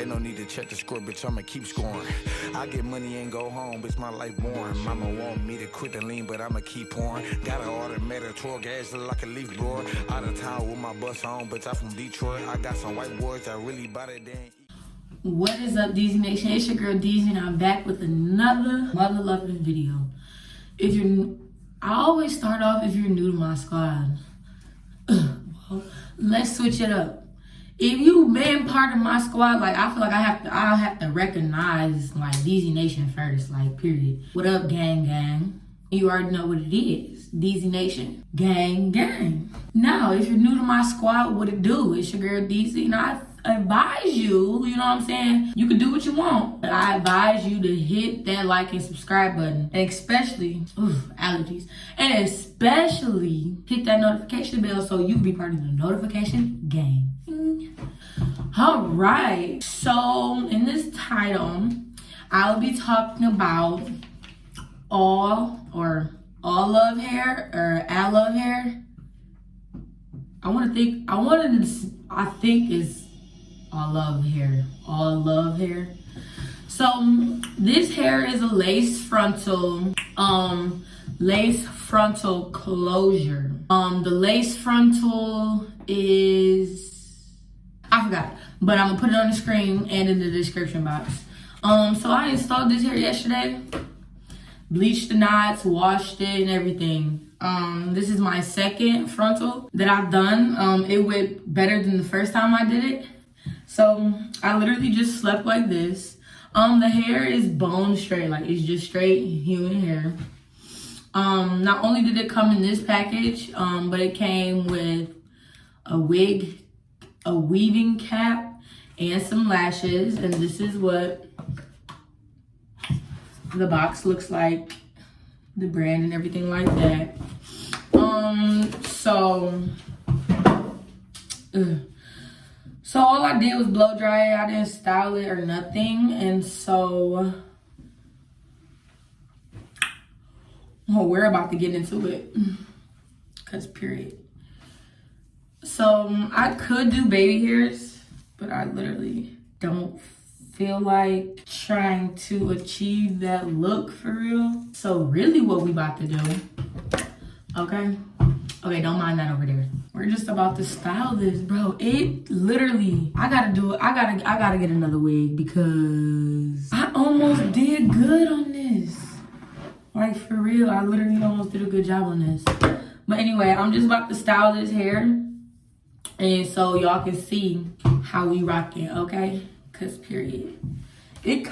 Ain't no need to check the score, bitch, I'ma keep scoring. I get money and go home, bitch, my life boring. Mama want me to quit the lean, but I'ma keep pouring. Got an automatic tour, gas look like a leaf blower. Out of town with my bus on, bitch, I from Detroit. I got some white boys that really bout it, they ain't. What is up, DEEZY Nation? It's your girl DEEZY, and I'm back with another mother-loving video. If you're, I always start off if you're new to my squad. Well, let's switch it up. If you've been part of my squad, like I feel like I'll have to recognize like DEEZY Nation first, like period. What up, gang gang? You already know what it is. DEEZY Nation, gang gang. Now, if you're new to my squad, what it do? It's your girl DEEZY, and I advise you, you know what I'm saying? You can do what you want, but I advise you to hit that like and subscribe button, and especially, allergies, and especially hit that notification bell so you can be part of the notification gang. All right, so in this title, I'll be talking about all love hair or ALLOVE hair. I think it's all love hair. So this hair is a lace frontal closure. The lace frontal is, I forgot, but I'm gonna put it on the screen and in the description box. So I installed this hair yesterday, bleached the knots, washed it and everything. This is my second frontal that I've done. It went better than the first time I did it. So I literally just slept like this. The hair is bone straight, like it's just straight human hair. Not only did it come in this package, but it came with a wig, a weaving cap, and some lashes. And this is what the box looks like, the brand and everything like that. So all I did was blow dry it. I didn't style it or nothing. And so, well, we're about to get into it, cause period. So I could do baby hairs, but I literally don't feel like trying to achieve that look for real. So really what we about to do, okay, don't mind that over there. We're just about to style this, bro. It literally, I gotta get another wig because I almost did good on this. Like for real, I literally almost did a good job on this. But anyway, I'm just about to style this hair, and so y'all can see how we rock it, okay? Cause period. It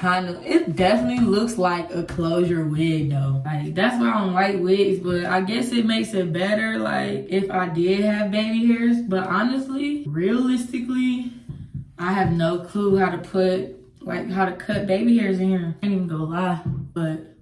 definitely looks like a closure wig though. Like that's why I don't like wigs, but I guess it makes it better like if I did have baby hairs. But honestly, realistically, I have no clue how to cut baby hairs in here. I ain't even gonna lie. But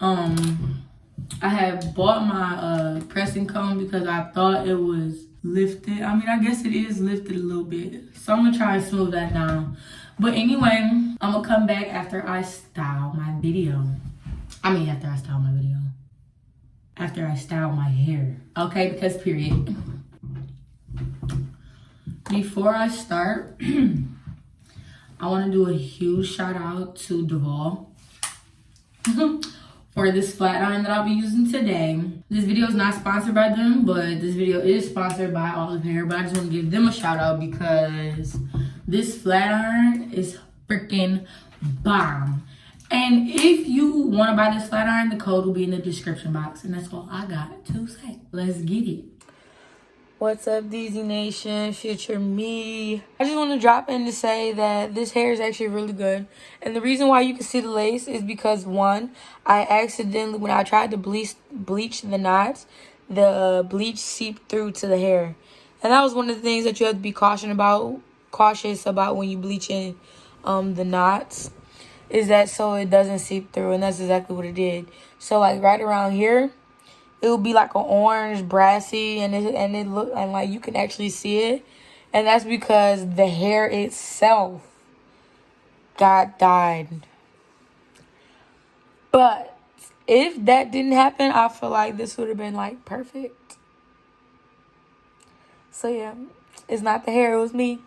I have bought my pressing comb because I thought it was lifted. I mean, I guess it is lifted a little bit. So I'm gonna try and smooth that down. But anyway, I'm gonna come back after I style my video. After I style my hair. Okay, because period. Before I start, I wanna do a huge shout out to Duval for this flat iron that I'll be using today. This video is not sponsored by them, but this video is sponsored by Olive Hair. But I just want to give them a shout out because this flat iron is freaking bomb. And if you want to buy this flat iron, the code will be in the description box. And that's all I got to say. Let's get it. What's up, DEEZY Nation? Future me. I just want to drop in to say that this hair is actually really good. And the reason why you can see the lace is because, one, I accidentally, when I tried to bleach the knots, the bleach seeped through to the hair. And that was one of the things that you have to be cautious about when you bleaching the knots, is that so it doesn't seep through. And that's exactly what it did. So like right around here, it would be like an orange brassy, and it looked, and like you can actually see it, and that's because the hair itself got dyed. But if that didn't happen, I feel like this would have been like perfect. So yeah, it's not the hair, it was me.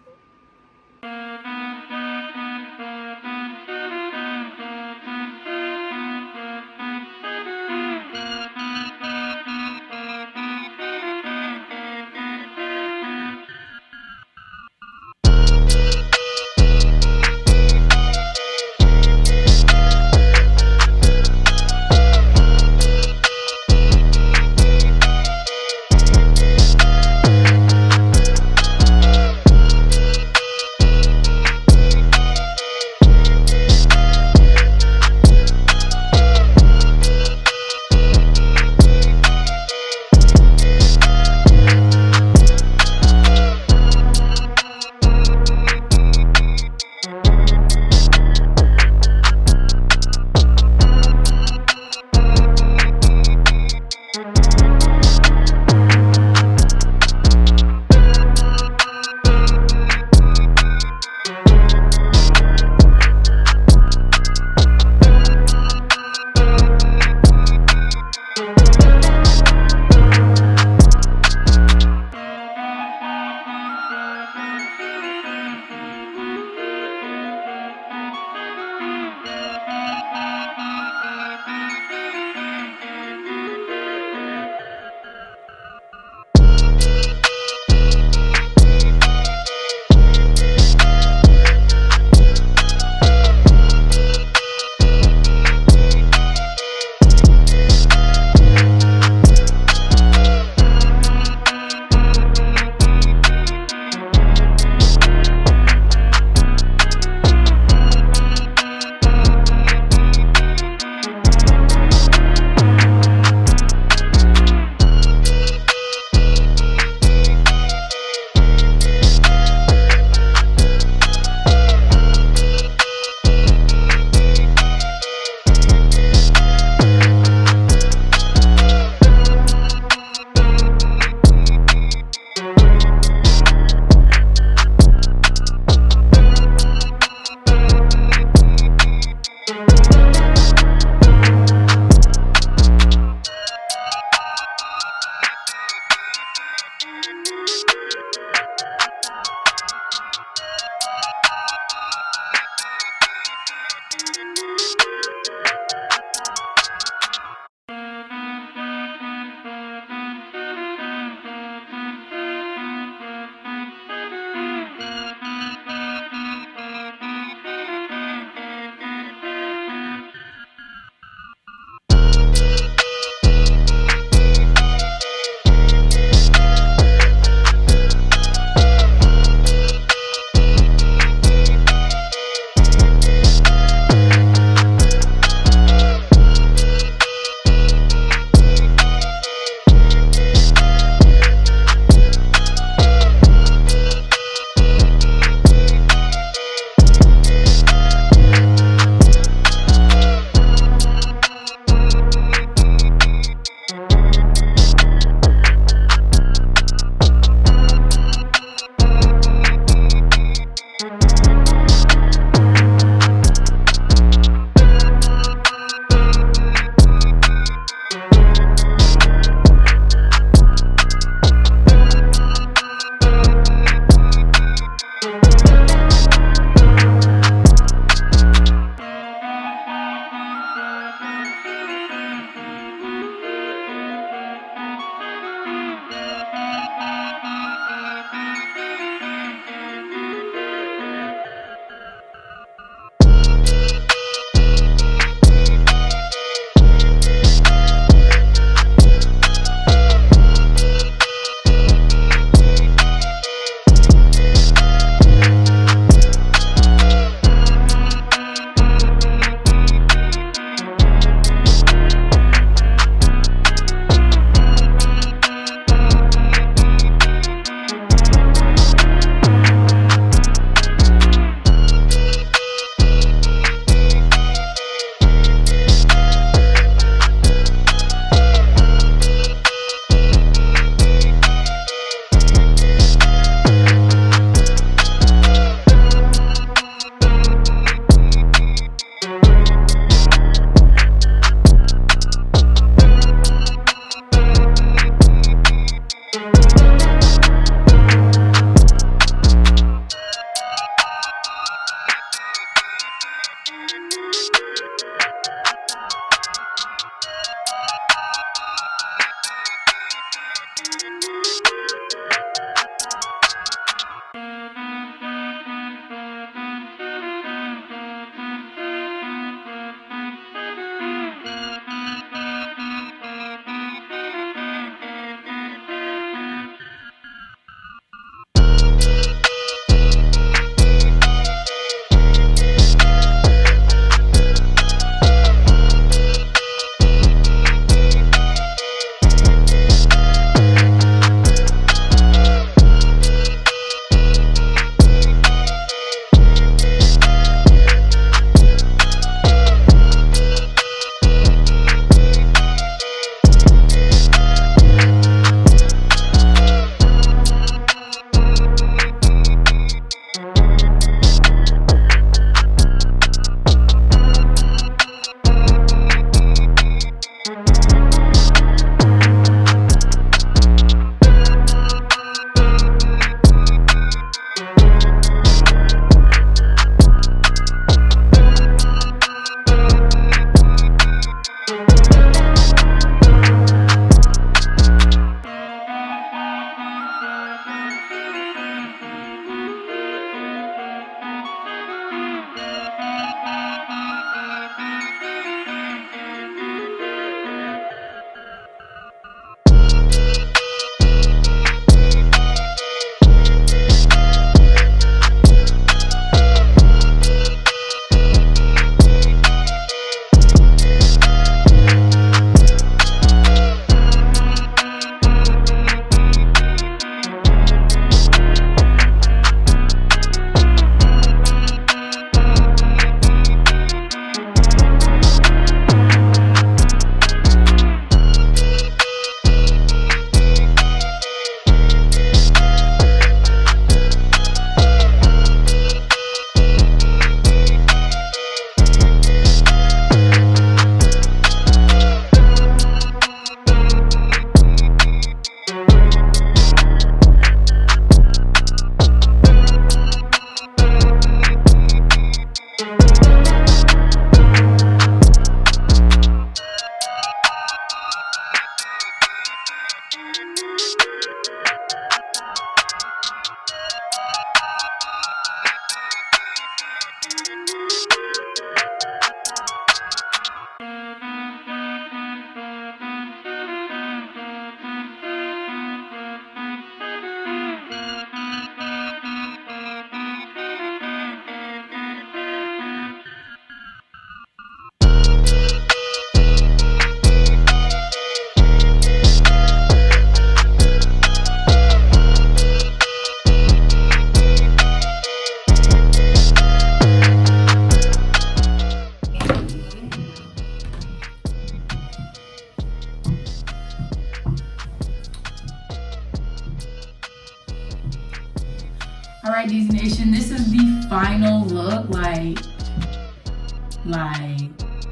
final look, like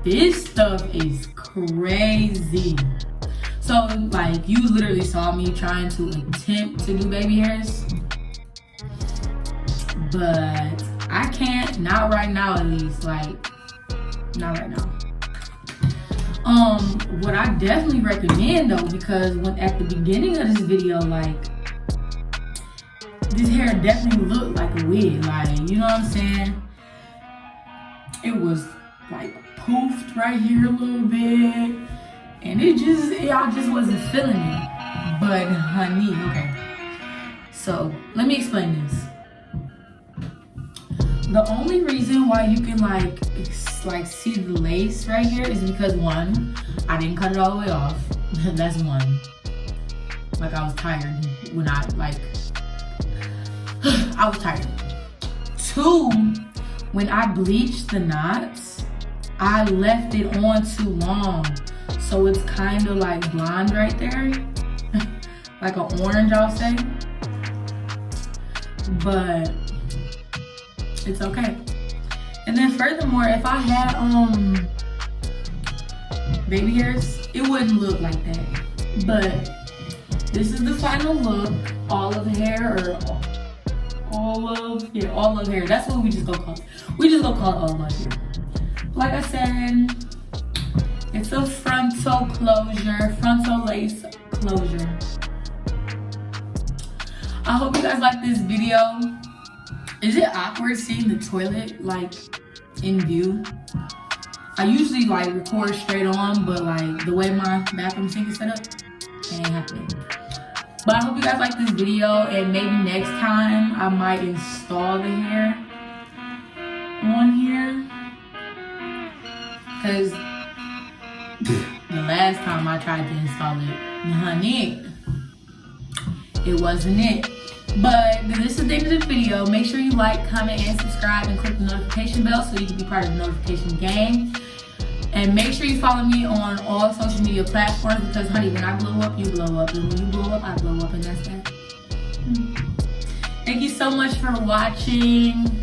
this stuff is crazy. So like you literally saw me trying to attempt to do baby hairs, but I can't, not right now at least, like not right now. What I definitely recommend though, because when at the beginning of this video, like this hair definitely looked like a wig, like, you know what I'm saying? It was like poofed right here a little bit, and y'all just wasn't feeling it. But honey, okay. So let me explain this. The only reason why you can like see the lace right here is because one, I didn't cut it all the way off. That's one. Like I was tired when I was tired. Two, when I bleached the knots, I left it on too long. So it's kind of like blonde right there. Like an orange, I'll say. But it's okay. And then furthermore, if I had baby hairs, it wouldn't look like that. But this is the final look. All of hair, or all of hair. That's what we just gonna call it. We just gonna call it all of hair. Like I said, it's a frontal lace closure. I hope you guys like this video. Is it awkward seeing the toilet like in view? I usually like record straight on, but like the way my bathroom sink is set up, it ain't happening. But I hope you guys like this video, and maybe next time I might install the hair on here. Cause the last time I tried to install it, honey, it wasn't it. But this is the end of the video. Make sure you like, comment, and subscribe, and click the notification bell so you can be part of the notification gang. And make sure you follow me on all social media platforms, because honey, when I blow up, you blow up. And when you blow up, I blow up, and that's that. Thank you so much for watching.